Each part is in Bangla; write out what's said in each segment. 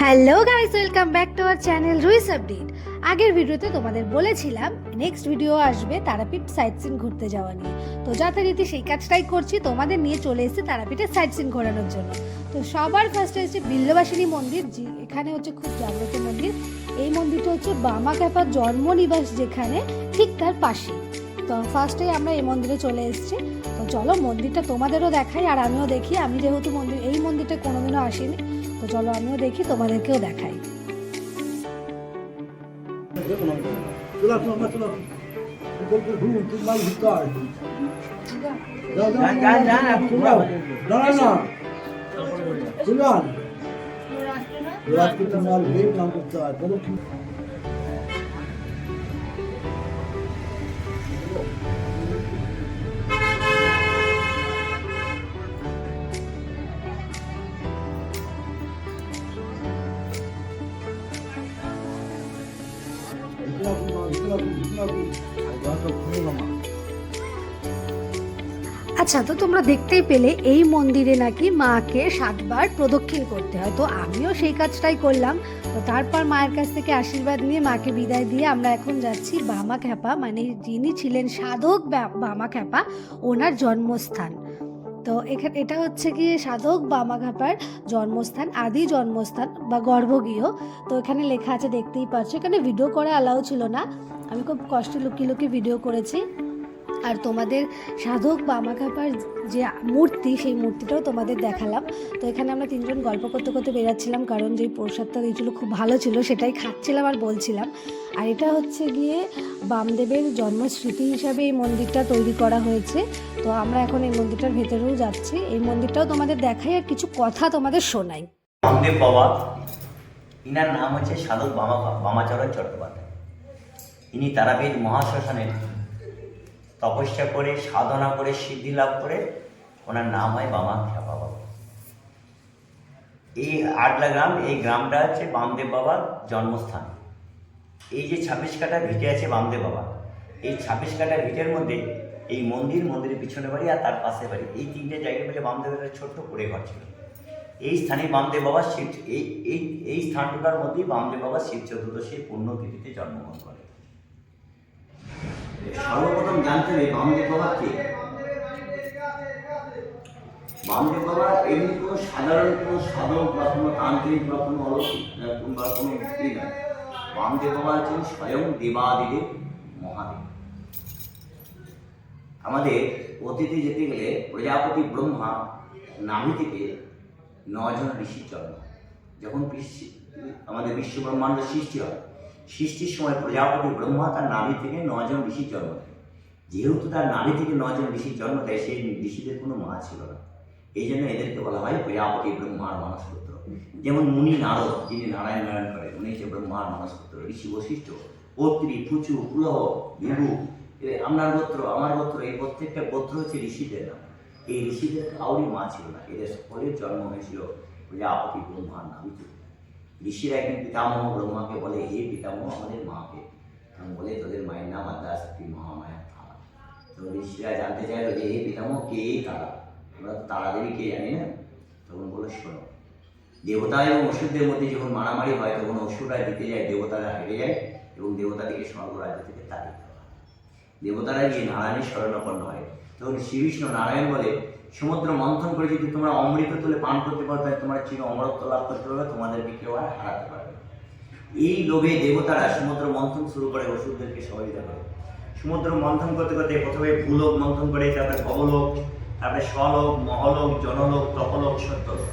Hello guys, welcome back to our channel Ruiz update. আগের ভিডিওতে তোমাদের বলেছিলাম নেক্সট ভিডিও আসবে তারাপীঠ সাইট সিন ঘুরতে যাওয়া নিয়ে। তো যথারীতি সেই কাজটাই করছি, তোমাদের নিয়ে চলে এসেছি তারাপীঠের সাইট সিন ঘোরানোর জন্য। তো সবার ফার্স্টে হচ্ছে বিল্লবাসিনী মন্দির, এখানে হচ্ছে খুব জাগ্রত মন্দির। এই মন্দিরটা হচ্ছে বামাখ্যাপার জন্মনিবাস, যেখানে ঠিক তার পাশে। তো ফার্স্টে আমরা এই মন্দিরে চলে এসেছি। তো চলো মন্দিরটা তোমাদেরও দেখাই আর আমিও দেখি। আমি যেহেতু এই মন্দিরটা কোনোদিনও আসিনি, তো চলো আমিও দেখি, তোমাদেরকেও দেখাই। আচ্ছা, তো তোমরা দেখতেই পেলে এই মন্দিরে নাকি মাকে 7বার প্রদক্ষিণ করতে হয়। তো আমিও সেই কাজটাই করলাম। তো তারপর মায়ের কাছ থেকে আশীর্বাদ নিয়ে মাকে বিদায় দিয়ে আমরা এখন যাচ্ছি বামাখ্যাপা, মানে যিনি ছিলেন সাধক বামাখ্যাপা, ওনার জন্মস্থান। তো এটা হচ্ছে কি সাধক বামাখ্যাপার জন্মস্থান, আদি জন্মস্থান বা গর্ভগৃহ। তো এখানে লেখা আছে, দেখতেই পাচ্ছ। এখানে ভিডিও করা অ্যালাউ ছিল না, আমি খুব কষ্টে লুকিয়ে লুকিয়ে ভিডিও করেছি। আর তোমাদের সাধক বামাখ্যাপার যে মূর্তি, সেই মূর্তিটাও তোমাদের দেখালাম। তো এখানে আমরা তিনজন গল্প করতে করতে বেরাচ্ছিলাম, কারণ যেই প্রসাদটা দিয়েছিল খুব ভালো ছিল, সেটাই খাচ্ছিলাম আর বলছিলাম। আর এটা হচ্ছে গিয়ে বামদেবের জন্মস্মৃতি হিসাবে এই মন্দিরটা তৈরি করা হয়েছে। তো আমরা এখন এই মন্দিরটার ভেতরেও যাচ্ছি। এই মন্দিরটাও তোমাদের দেখাই আর কিছু কথা তোমাদের শোনাই। বামদেব বাবা, ইনার নাম হচ্ছে সাধক বামাচরণ চট্টোপাধ্যায়। ইনি তারাপীঠ মহাশ্মশানে তপস্যা করে, সাধনা করে, সিদ্ধি লাভ করে ওনার নাম হয় বামাখ্যাপা বাবা। এই আডলা গ্রাম, এই গ্রামটা হচ্ছে বামদেব বাবার জন্মস্থান। এই যে 26 কাঠা ভিটে আছে বামদেব বাবা, এই 26 কাঠা ভিটের মধ্যে এই মন্দিরের পিছনে বাড়ি আর তার পাশে বাড়ি, এই তিনটে জায়গায় মিলে বামদেবের ছোট্ট করে ঘর ছিল। এই স্থানে বামদেব বাবা শিব, এই স্থানটার মধ্যেই বামদেব বাবা শিব চতুর্দশীর পুণ্যতিথিতে জন্মগ্রহণ করে। সর্বপ্রথম জানতে হবে বামদেব বাবা কে। বামদেব বাবা এমনি কোনো সাধারণ কোনো সাধক বা কোনো তান্ত্রিক বা কোনো অলৌকিক বা কোনো ব্যক্তি নয়। বামদেব বাবা হচ্ছেন স্বয়ং দেবাদিদেব মহাদেব। আমাদের অতীতে যেতে গেলে প্রজাপতি ব্রহ্মা নাভি থেকে 9 জন ঋষির জন্ম। যখন আমাদের বিশ্ব ব্রহ্মাণ্ড সৃষ্টি হয়, সৃষ্টির সময় প্রজাপতি ব্রহ্মা তার নাভি থেকে 9 জন ঋষির জন্ম দেয়। যেহেতু তার নাভি থেকে 9 জন ঋষির জন্ম দেয়, সেই ঋষিদের কোনো মা ছিল না। এই জন্য এদেরকে বলা হয় প্রজাপতি ব্রহ্মার মানসপুত্র। যেমন মুনি নারদ, যিনি নারায়ণ করেন, উনি হচ্ছে ব্রহ্মার মানসপুত্র। ঋষি বশিষ্ঠ, অত্রি, পুচু, পুলহ, বিভু, আপনার গোত্র, আমার গোত্র, এই প্রত্যেকটা গোত্র হচ্ছে ঋষিদের নাম। এই ঋষিদের কাউরই মা ছিল না, এদের সকলের জন্ম হয়েছিল প্রজাপতি ব্রহ্মার নাভিতে। ঋষিরা একদিন পিতামহ ব্রহ্মাকে বলে, হে পিতামহ, আমাদের মাকে। তখন বলে, তোদের মায়ের নাম আদ্যাশক্তি মহামায়া তারা। তো ঋষিরা জানতে চাইলো যে, হে পিতামহ, কে এই তারা? আমরা তো তারা দেবী কে জানি না। তখন বলে, শোনো, দেবতা এবং অসুরদের মধ্যে যখন মারামারি হয়, তখন অসুররা জিতে যায়, দেবতারা হেরে যায় এবং দেবতাদেরকে স্বর্গরাজ্য থেকে তাড়িয়ে দেওয়া হয়। দেবতারা গিয়ে নারায়ণের শরণাপন্ন হয়। তখন শ্রী বিষ্ণু নারায়ণ বলে, সমুদ্র মন্থন করে যদি তোমরা অমৃত তুলে পান করতে পারো, তাহলে তোমরা চির অমরত্ব লাভ করতে পারবে, তোমাদেরকে কেউ আর হারাতে পারবে। এই লোভে দেবতারা সমুদ্র মন্থন শুরু করে, অসুরদেরকে সহযোগিতা করে। সমুদ্র মন্থন করতে করতে প্রথমে ভূলোক মন্থন করে, তারপরে ভবলোক, তারপরে স্বলোক, মহলোক, জনলোক, তপলোক, সত্যলোক।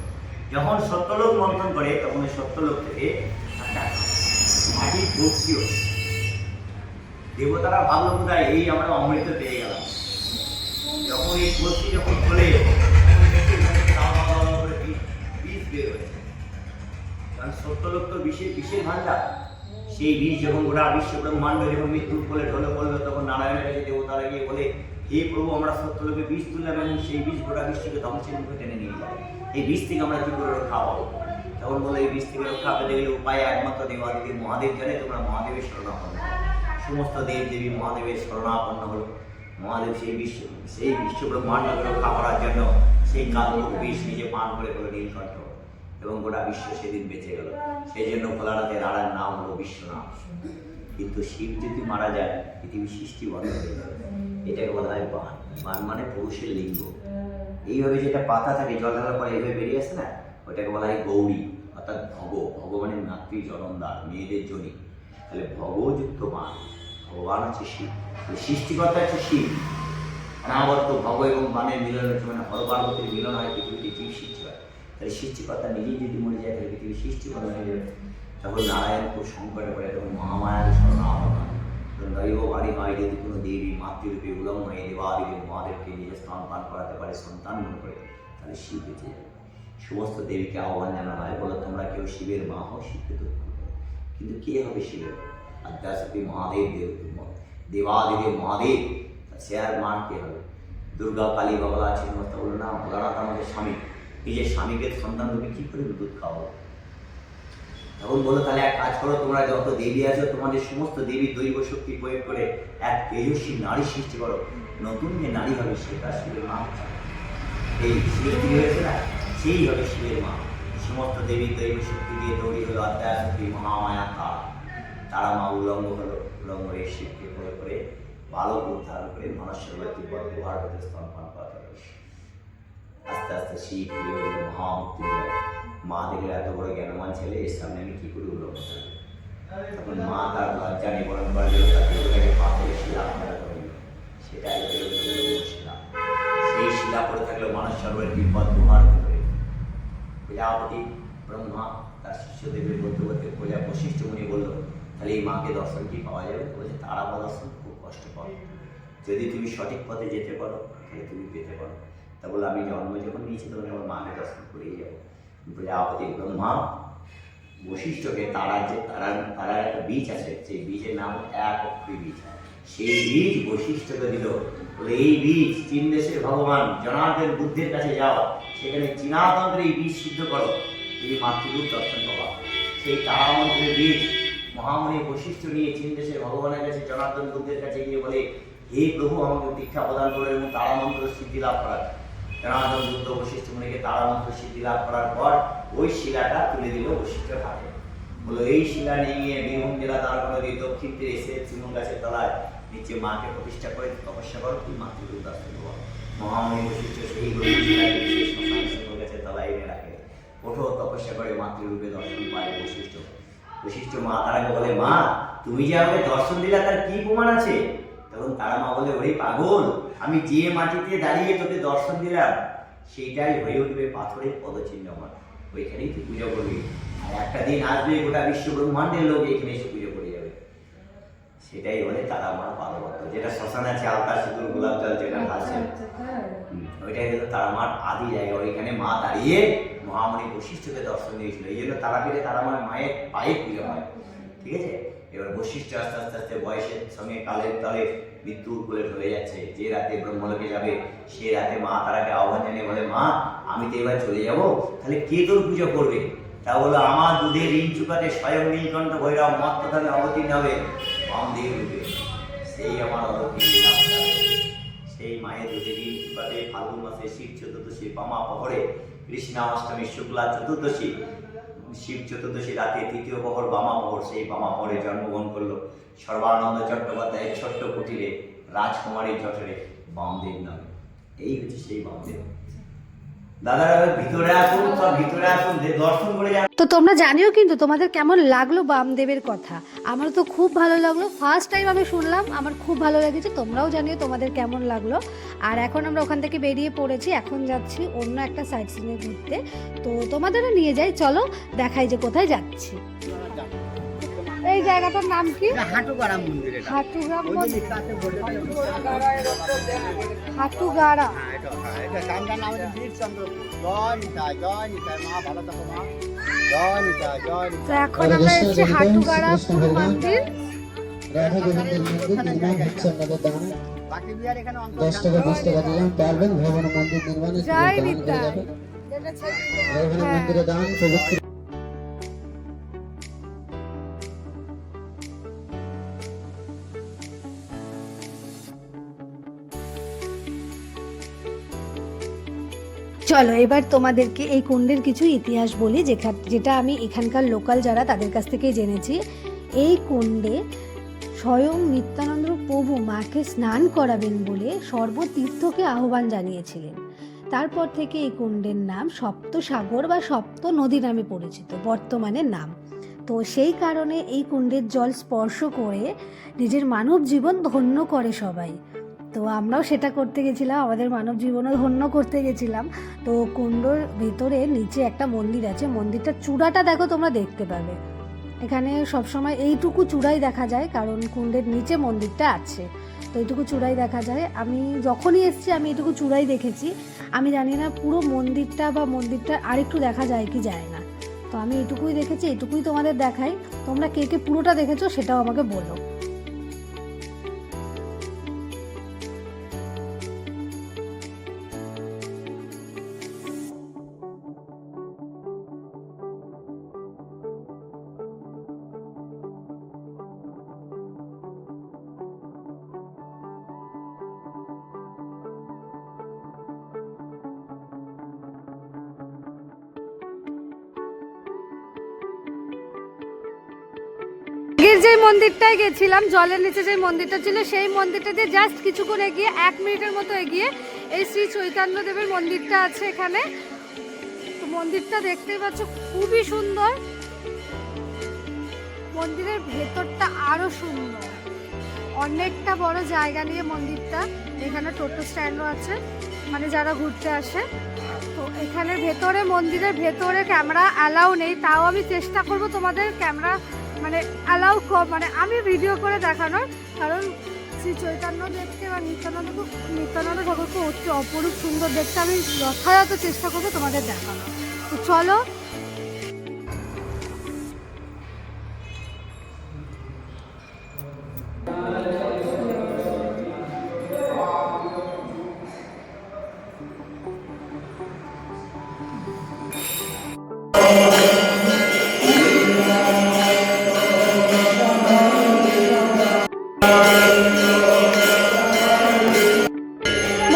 যখন সত্যলোক মন্থন করে, তখন ওই সত্যলোক থেকে একটা মাটির ভর্তি হচ্ছে। দেবতারা ভাবলো কোথায়, এই আমরা অমৃত পেয়ে গেলাম। যখন এই ভর্তি যখন খোলে, বিষ বের হয়েছে। কারণ সত্যলোক তো বিষের ভান্ডার। সেই বিষ যখন গোটা বিশ্ব ব্রহ্মাণ্ড যখন মৃত্যুর কোলে ঢলে পড়লো, তখন নারায়ণের কাছে দেবতারা গিয়ে বলে, হে প্রভু, আমরা সত্যলোকে বিষ তুললাম এবং সেই বিষ গোটা বিশ্বকে ধ্বংসের মুখে টেনে নিয়ে যায়। এই বিষ থেকে আমরা কি করে রক্ষা পাবো? তখন বলে, এই বিষ থেকে রক্ষা পেতে গেলে উপায় একমাত্র দেবাদিদেব মহাদেব জানে, তোমরা মহাদেবের শরণাপন্ন। সমস্ত দেব দেবী মহাদেবের শরণাপন্ন হল। মহাদেব সেই বিশ্ব ব্রহ্মাণ্ডকে রক্ষা করার জন্য সেই কালমুখ বিষ নিজে পান করে নীলকণ্ঠ। এবং গোটা বিশ্ব সেদিন বেঁচে গেল। সেই জন্য ভোলানাথের আড়ার নাম হলো বিশ্বনাথ। কিন্তু শিব যদি মারা যায় পৃথিবীর সৃষ্টি বন্ধ হয়ে যাবে। এটাকে বলা হয় বান। বান মানে পুরুষের লিঙ্গ। এইভাবে যেটা পাতা থাকে জল ঢালার পরে এইভাবে বেরিয়ে আসে না, ওইটাকে বলা হয় গৌরী, অর্থাৎ ভগবানের মাতৃ জননদার, মেয়েদের জনি। তাহলে ভগযুক্ত বান, ভগবান হচ্ছে শিব, সৃষ্টিকর্তা হচ্ছে শিব। অনাবর্ত ভগ এবং বানের মিলন হচ্ছে, মানে হর পার্বতীর মিলন হয়, পৃথিবীতে জীব সৃষ্টি হয়। তাহলে সৃষ্টিকর্তা নিজেই যদি মরে যায় তাহলে পৃথিবীর সৃষ্টি বন্ধ হয়ে যাবে। তখন নারায়ণ খুব সংকটে পড়ে, তখন মহামায়ার শরণাগত দৈব বাড়ি হয়, যদি কোনো দেবী মাতৃরূপে উলম হয়ে দেবাদিদেব মহাদেবকে নিজে স্থান পান করাতে পারে সন্তান মনে করে, তাহলে শিব বেঁচে যাবে। সমস্ত দেবীকে আহ্বান জানানো হয়, বলো তোমরা কেউ শিবের মা হও, শিবকে দক্ষ করো। কিন্তু কে হবে শিবের? আদ্যাশক্তি মহাদেব, দেবাদিদেব মহাদেব, সে আর মা কে হবে? দুর্গা কালী বাবলা আছে সমস্ত বললো না, ভোলানাথ আমাদের স্বামী, নিজের স্বামীকে সন্তান তুমি কী করে দুধ খাওয়াবো? তখন বলো তাহলে এক কাজ করো, তোমরা যত দেবী আছো তোমাদের সমস্ত দেবী দৈব শক্তি প্রয়োগ করে এক তেজস্বী নারী সৃষ্টি করো। নতুন যে নারী হবে সেটা শিবের মা। এই সৃষ্টি হয়েছে না, সেই হবে শিবের মা। সমস্ত দেবী দৈব শক্তি দিয়ে তৈরি হলো আদ্যাশক্তি মহামায়া তারা। তারা মা উলঙ্গ হলো, উলঙ্গ হয়ে শিবকে প্রয়োগ করে বালক উদ্ধার করে মানুষের তিব্বত গুহার ভেতরে স্তনপান করাতে হবে। আস্তে আস্তে শিব মহামৃত্যুঞ্জয়। মা দেখলে এত বড় জ্ঞানবান ছেলে, এর সামনে আমি কী করে উলঙ্গ থাকবো? তখন মা তার লজ্জা নিবারণ করার জন্য তাকে পাথরে শিলা করা করল। সেটাই শিলা। সেই শিলা পড়ে থাকলেও মানুষ সর্বের বিপদ গুহার ভেতরে। প্রজাপতি ব্রহ্মা তার শিষ্যদেবের বলতে বলতে বশিষ্ঠ মুনি বলল, তাহলে এই মাকে দর্শন কি পাওয়া যাবে? বলছে তারা দর্শন খুব কষ্টকর, যদি তুমি সঠিক পথে যেতে পারো তাহলে তুমি পেতে পারো। তা বলে আমি জন্ম যখন নিয়েছি তখন আমার মাকে দর্শন করেই যাবো। প্রজাপতি ব্রহ্মা বশিষ্ঠকে তারার একটা বীজ আছে, সেই বীজের নাম এক অক্ষরী বীজ। সেই বীজ বশিষ্ঠকে দিল, বলে এই বীজ চীন দেশের ভগবান জনার্দন বুদ্ধের কাছে যাও, সেখানে চীনাতন্ত্রে এই বীজ সিদ্ধ করো, তুমি মাতৃরূপ দর্শন পাবা। সেই তারামন্ত্রের বীজ মহামুনি বশিষ্ঠ নিয়ে চীন দেশের ভগবানের কাছে জনার্দন বুদ্ধের কাছে গিয়ে বলে, হে প্রভু আমাকে দীক্ষা প্রদান করে এবং তারামন্ত্র সিদ্ধি লাভ করার। জনার্দন বুদ্ধ বশিষ্ঠ মুনিকে তারামন্ত্র সিদ্ধি লাভ করার পর ওই শিলাটা তুলে দিল বশিষ্ঠের হাতে। বলো এই শিলা নিয়ে গিয়ে বীরভূম জেলা দাঁড়ানো নদীর দক্ষিণ তীরে এসে শিমুল গাছের তলায় নিচে মাকে প্রতিষ্ঠা করে তপস্যা করো, তুই মাতৃরূপ দর্শন পাবো। মহামুনি বশিষ্ঠ সেই শিমুল গাছের তলায় এনে রাখে। কঠোর তপস্যা করে মাতৃরূপে দর্শন পায় বশিষ্ঠ। বশিষ্ঠ মা তারাকে বলে, মা তুমি যে আমাকে দর্শন দিলা তার কি প্রমাণ আছে? তখন তারা মা বলে, ওরে পাগল, আমি যে মাটিতে দাঁড়িয়ে তোকে দর্শন দিলাম সেইটাই হয়ে উঠবে পাথরের পদচিহ্ন আমার, ওইখানেই তুই পুজো করবি। আর একটা দিন আসবে গোটা বিশ্ব ব্রহ্মাণ্ডের লোক এখানে এসে পুজো করে যাবে। সেটাই বলে তারা মার পাদবত্ত, যেটা শ্মশানে আছে আলতা সিঁদুর গোলাপ জল যেটা ভাসে, ওইটাই হলো তারা মার আদি জায়গা। ওইখানে মা দাঁড়িয়ে মহামণি বশিষ্ঠকে দর্শন দিয়েছিল, এই জন্য তারাপীঠে তারা মায়ের পায়ে পুজো হয়। ঠিক আছে, এবার বশিষ্ঠ আস্তে আস্তে আস্তে বয়সের সঙ্গে কালের তলে মৃত্যুর কোলে ঢলে যাচ্ছে। যে রাতে ব্রহ্মলোকে যাবে সে রাতে মা তারাকে আহ্বান জানিয়ে বলে, মা আমি তো এবার চলে যাব, তাহলে কে তোর পুজো করবে? তা বলো, আমার দুধের ঋণ চুকাতে স্বয়ং নীলকণ্ঠ ভৈরব মত্তধামে অবতীর্ণ হবে বামদেব রূপে, সেই আমার অবতীর্ণ। সেই মায়ের দুধের ঋণ চুকাতে ফাল্গুন মাসে শিব চতুর্দশী বামা প্রহরে, কৃষ্ণাষ্টমী শুক্লা চতুর্দশী, শিব চতুর্দশী রাতে তৃতীয় প্রহর বামা প্রহর, সেই বামা প্রহরে জন্মগ্রহণ করলো সর্বানন্দ চট্টোপাধ্যায়ের ছোট্ট কুটিরে রাজকুমারীর জঠরে বামদেব নামে। এই হচ্ছে সেই বামদেব। দাদারা ভিতরে আসুন, সব ভিতরে আসুন, দর্শন করে যান। তো তোমরা জানিও কিন্তু তোমাদের কেমন লাগলো বামদেবের কথা। আমার তো খুব ভালো লাগলো, ফার্স্ট টাইম আমি শুনলাম, আমার খুব ভালো লেগেছে। তোমরাও জানিও তোমাদের কেমন লাগলো। আর এখন আমরা ওখান থেকে বেরিয়ে পড়েছি, এখন যাচ্ছি অন্য একটা সাইট সিনে ঘুরতে। তো তোমাদেরও নিয়ে যাই, চলো দেখাই যে কোথায় যাচ্ছি। এই জায়গাটার নাম কি? হাটুগাড়া মন্দির। হাটুগাড়া মন্দির, হাটুগাড়া। এটা কামটার নাম হচ্ছে বীরচন্দ্র। জয় নিতাই, জয় নিতাই, মা ভালো থাকো মা। জয় নিতাই, জয় তো নিতাই। এখন আমরা এসেছি হাটুগাড়া মন্দির। রাধা গোবিন্দের মন্দির নির্মাণ হচ্ছে আমাদের দানে বাকি বিহার এখানে 10 টাকা 20 টাকা দিলাম, পারবেন ভবন মন্দির নির্মাণে জয় দান করে নিতাই। যাবেন। ভবন মন্দিরে দান পবিত্র। চলো এবার তোমাদেরকে এই কুণ্ডের কিছু ইতিহাস বলি, যেটা আমি এখানকার লোকাল যারা তাদের কাছ থেকেই জেনেছি। এই কুণ্ডে স্বয়ং নিত্যানন্দ প্রভু মাকে স্নান করাবেন বলে সর্বতীর্থকে আহ্বান জানিয়েছিলেন। তারপর থেকে এই কুণ্ডের নাম সপ্তসাগর বা সপ্ত নদী নামে পরিচিত বর্তমানে নাম। তো সেই কারণে এই কুণ্ডের জল স্পর্শ করে নিজের মানব জীবন ধন্য করে সবাই। তো আমরাও সেটা করতে গেছিলাম, আমাদের মানব জীবনও ধন্য করতে গেছিলাম। তো কুণ্ডর ভেতরে নিচে একটা মন্দির আছে, মন্দিরটার চূড়াটা দেখো, তোমরা দেখতে পাবে। এখানে সবসময় এইটুকু চূড়াই দেখা যায়, কারণ কুণ্ডের নিচে মন্দিরটা আছে, তো এইটুকু চূড়াই দেখা যায়। আমি যখনই এসেছি আমি এইটুকু চূড়াই দেখেছি, আমি জানি না পুরো মন্দিরটা আরেকটু দেখা যায় কি যায় না। তো আমি এইটুকুই দেখেছি, এইটুকুই তোমাদের দেখাই। তোমরা কে কে পুরোটা দেখেছো সেটাও আমাকে বলো। আগের যে মন্দিরটায় গেছিলাম, জলের নিচে যে মন্দিরটা ছিল, সেই মন্দিরটা দিয়ে জাস্ট কিছুক্ষণ এগিয়ে 1 মিনিটের মতো এগিয়ে এই শ্রী চৈতন্যদেবের মন্দিরটা আছে এখানে। তো মন্দিরটা দেখতেই পাচ্ছ, খুবই সুন্দর। মন্দিরের ভেতরটা আরো সুন্দর, অনেকটা বড় জায়গা নিয়ে মন্দিরটা। এখানে টোটো স্ট্যান্ডও আছে, মানে যারা ঘুরতে আসে। তো এখানে ভেতরে, মন্দিরের ভেতরে ক্যামেরা অ্যালাউ নেই, তাও আমি চেষ্টা করব তোমাদের ক্যামেরা মানে অ্যালাউ মানে আমি ভিডিও করে দেখানোর, কারণ শ্রী চৈতন্য দেখতে বা নিত্যানন্দ ঠাকুরকে অতি অপরূপ সুন্দর দেখতে আমি যথাযথ চেষ্টা করবো তোমাদের দেখানোর। তো চলো।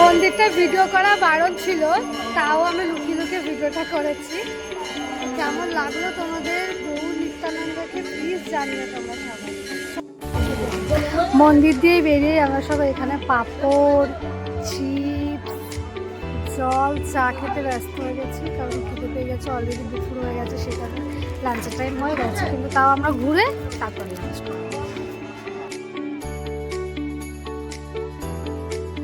মন্দিরটা ভিডিও করা বারণ ছিল, তাও আমি লুকিয়ে লুকিয়ে ভিডিওটা করেছি। কেমন লাগলো তোমাদের গৌর নিত্যানন্দকে প্লিজ জানিও তোমরা সবাই। মন্দির দিয়ে বেরিয়ে আমরা সবাই এখানে পাঁপড়, চিপস, জল, চা খেতে ব্যস্ত হয়ে গেছি, কারণ খেতে পেয়ে গেছে, অলরেডি দুপুর হয়ে গেছে, সেখানে লাঞ্চের টাইম হয়ে গেছে, কিন্তু তাও আমরা ঘুরে তারপর লাঞ্চ করবো।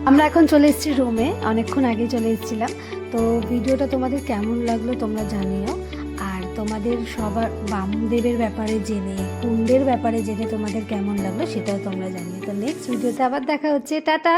আমরা এখন চলে এসেছি রুমে, অনেকক্ষণ আগে চলে এসেছিলাম। তো ভিডিওটা তোমাদের কেমন লাগলো তোমরা জানিও, আর তোমাদের সবার বামদেবের ব্যাপারে জেনে, কুণ্ডের ব্যাপারে জেনে তোমাদের কেমন লাগলো সেটাও তোমরা জানিও। তো নেক্সট ভিডিওতে আবার দেখা হচ্ছে, টাটা।